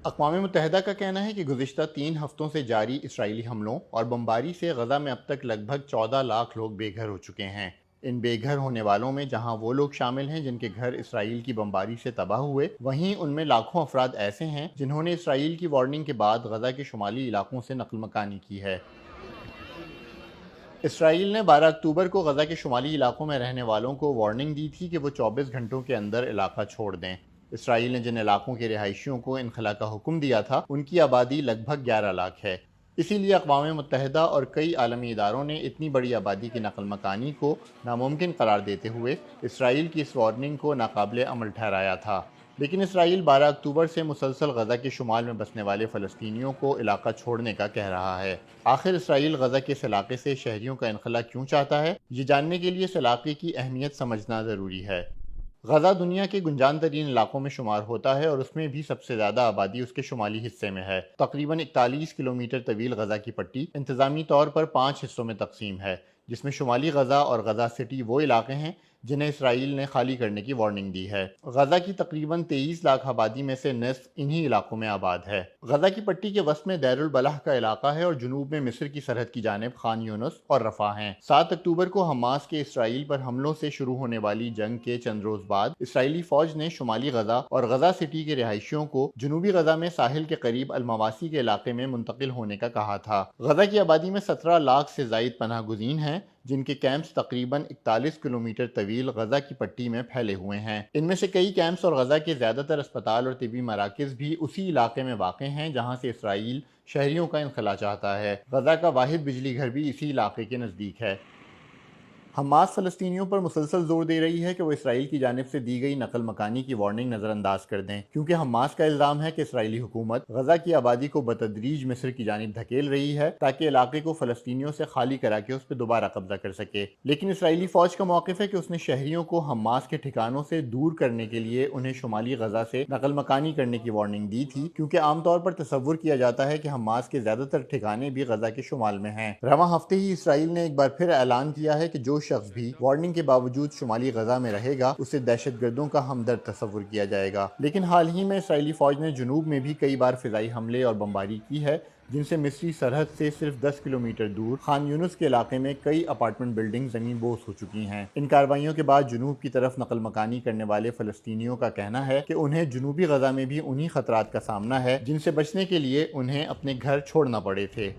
اقوام متحدہ کا کہنا ہے کہ گزشتہ 3 ہفتوں سے جاری اسرائیلی حملوں اور بمباری سے غزہ میں اب تک لگ بھگ 14 لاکھ لوگ بے گھر ہو چکے ہیں۔ ان بے گھر ہونے والوں میں جہاں وہ لوگ شامل ہیں جن کے گھر اسرائیل کی بمباری سے تباہ ہوئے، وہیں ان میں لاکھوں افراد ایسے ہیں جنہوں نے اسرائیل کی وارننگ کے بعد غزہ کے شمالی علاقوں سے نقل مکانی کی ہے۔ اسرائیل نے 12 اکتوبر کو غزہ کے شمالی علاقوں میں رہنے والوں کو وارننگ دی تھی کہ وہ 24 گھنٹوں کے اندر علاقہ چھوڑ دیں۔ اسرائیل نے جن علاقوں کے رہائشیوں کو انخلا کا حکم دیا تھا ان کی آبادی لگ بھگ 11 لاکھ ہے۔ اسی لیے اقوام متحدہ اور کئی عالمی اداروں نے اتنی بڑی آبادی کی نقل مکانی کو ناممکن قرار دیتے ہوئے اسرائیل کی اس وارننگ کو ناقابل عمل ٹھہرایا تھا۔ لیکن اسرائیل 12 اکتوبر سے مسلسل غزہ کے شمال میں بسنے والے فلسطینیوں کو علاقہ چھوڑنے کا کہہ رہا ہے۔ آخر اسرائیل غزہ کے اس علاقے سے شہریوں کا انخلا کیوں چاہتا ہے؟ یہ جاننے کے لیے اس علاقے کی اہمیت سمجھنا ضروری ہے۔ غزہ دنیا کے گنجان ترین علاقوں میں شمار ہوتا ہے اور اس میں بھی سب سے زیادہ آبادی اس کے شمالی حصے میں ہے۔ تقریباً 41 کلومیٹر طویل غزہ کی پٹی انتظامی طور پر 5 حصوں میں تقسیم ہے، جس میں شمالی غزہ اور غزہ سٹی وہ علاقے ہیں جنہیں اسرائیل نے خالی کرنے کی وارننگ دی ہے۔ غزہ کی تقریباً 23 لاکھ آبادی میں سے نصف انہی علاقوں میں آباد ہے۔ غزہ کی پٹی کے وسط میں دیر البلح کا علاقہ ہے اور جنوب میں مصر کی سرحد کی جانب خان یونس اور رفح ہیں۔ 7 اکتوبر کو حماس کے اسرائیل پر حملوں سے شروع ہونے والی جنگ کے چند روز بعد اسرائیلی فوج نے شمالی غزہ اور غزہ سٹی کے رہائشیوں کو جنوبی غزہ میں ساحل کے قریب المواسی کے علاقے میں منتقل ہونے کا کہا تھا۔ غزہ کی آبادی میں 17 لاکھ سے زائد پناہ گزین ہیں جن کے کیمپس تقریباً 41 کلومیٹر طویل غزہ کی پٹی میں پھیلے ہوئے ہیں۔ ان میں سے کئی کیمپس اور غزہ کے زیادہ تر اسپتال اور طبی مراکز بھی اسی علاقے میں واقع ہیں جہاں سے اسرائیل شہریوں کا انخلا چاہتا ہے۔ غزہ کا واحد بجلی گھر بھی اسی علاقے کے نزدیک ہے۔ حماس فلسطینیوں پر مسلسل زور دے رہی ہے کہ وہ اسرائیل کی جانب سے دی گئی نقل مکانی کی وارننگ نظر انداز کر دیں، کیونکہ حماس کا الزام ہے کہ اسرائیلی حکومت غزہ کی آبادی کو بتدریج مصر کی جانب دھکیل رہی ہے تاکہ علاقے کو فلسطینیوں سے خالی کرا کے اس پہ دوبارہ قبضہ کر سکے۔ لیکن اسرائیلی فوج کا موقف ہے کہ اس نے شہریوں کو حماس کے ٹھکانوں سے دور کرنے کے لیے انہیں شمالی غزہ سے نقل مکانی کرنے کی وارننگ دی تھی، کیونکہ عام طور پر تصور کیا جاتا ہے کہ حماس کے زیادہ تر ٹھکانے بھی غزہ کے شمال میں ہیں۔ رواں ہفتے ہی اسرائیل نے ایک بار پھر اعلان کیا ہے کہ جو شخص بھی وارننگ کے باوجود شمالی غزہ میں رہے گا اسے دہشت گردوں کا ہمدرد تصور کیا جائے گا۔ لیکن حال ہی میں اسرائیلی فوج نے جنوب میں بھی کئی بار فضائی حملے اور بمباری کی ہے، جن سے مصری سرحد سے صرف 10 کلومیٹر دور خان یونس کے علاقے میں کئی اپارٹمنٹ بلڈنگ زمین بوس ہو چکی ہیں۔ ان کارروائیوں کے بعد جنوب کی طرف نقل مکانی کرنے والے فلسطینیوں کا کہنا ہے کہ انہیں جنوبی غزہ میں بھی انہی خطرات کا سامنا ہے جن سے بچنے کے لیے انہیں اپنے گھر چھوڑنا پڑے تھے۔